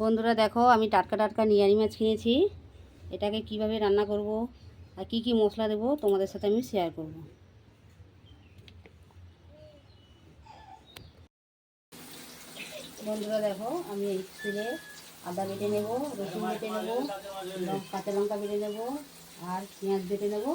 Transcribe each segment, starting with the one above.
বন্ধুরা দেখো, আমি টাটকা টাটকা নিয়ারি মাছ কিনেছি। এটাকে কিভাবে রান্না করব আর কি কি মশলা দেব তোমাদের সাথে আমি শেয়ার করব। বন্ধুরা দেখো, আমি এই তেলে আদা বেটে নেব, রসুন বেটে নেব, কাঁচা লঙ্কা বেটে নেব আর পেঁয়াজ বেটে নেব।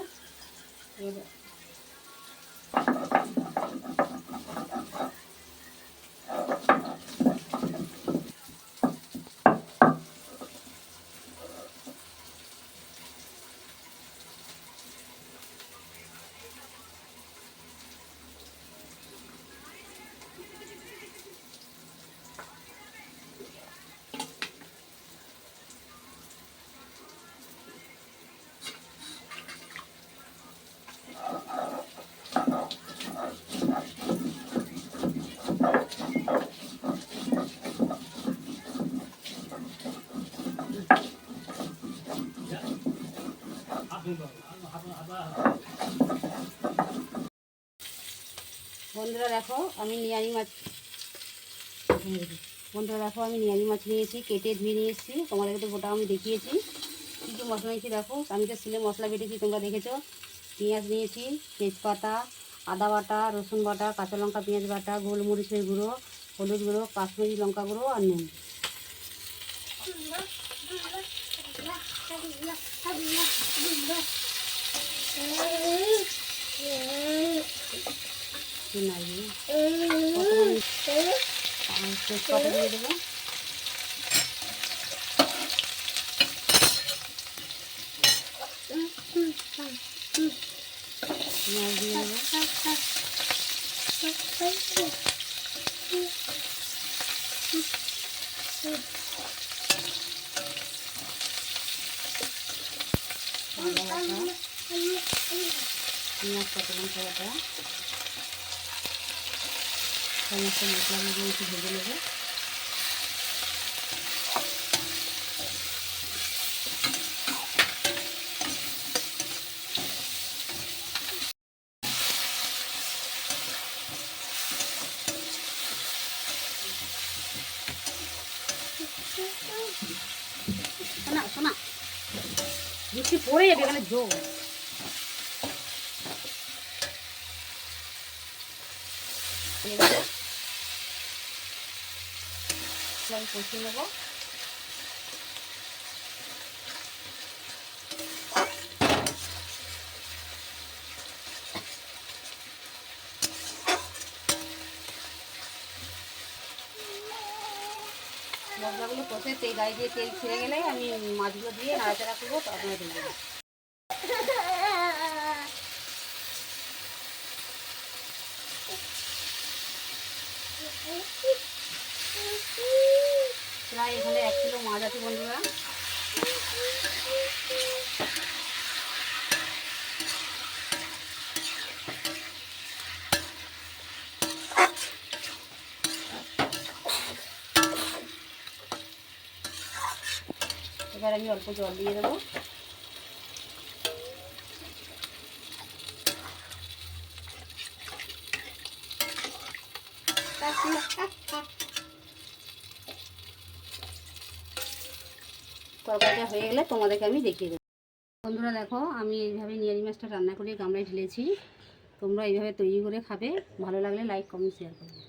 বন্ধুরা দেখো, আমি নিয়ারি মাছ নিয়েছি, কেটে ধুয়ে নিয়ে এসেছি। তোমাদেরকে তো গোটা আমি দেখিয়েছি কী কী মশলা নিয়েছি। দেখো, আমি তো সিলে মশলা বেটেছি, তোমরা দেখেছো। পেঁয়াজ নিয়েছি, তেজপাতা, আদা বাটা, রসুন বাটা, কাঁচা লঙ্কা পেঁয়াজ বাটা, গোলমরিচের গুঁড়ো, হলুদ গুঁড়ো, কাশ্মীরি লঙ্কা গুঁড়ো আর নুন। তেজপাতা দিয়ে দেবো, পেঁয়াজ দিয়ে দেবো, আদা বাটা, পেঁয়াজ কাঁচা লঙ্কা বাটা, সমস্ত মশলাগুলো একটু ভেজে নেবো। শোনা শোনা, বৃষ্টি পড়ে যাবে এখানে জোর। কষিয়ে নেবো। মশলাগুলো কষে তেল গায়ে দিয়ে তেল ছেড়ে গেলে আমি মাছগুলো দিয়ে নাড়াচাড়া করবো, আপনারা দেখবেন। প্রায় এখানে 1 কিলো মাছ আছে বন্ধুরা। এবার আমি অল্প জল দিয়ে দেবো। তরকারিটা হয়ে গেলে তোমাদেরকে আমি দেখিয়ে দেবো। বন্ধুরা দেখো, আমি এইভাবে নিয়ারি মাছটা রান্না করে গামলায় ঢেলেছি। তোমরা এইভাবে তৈরি করে খাবে। ভালো লাগলে লাইক কমেন্ট শেয়ার করবে।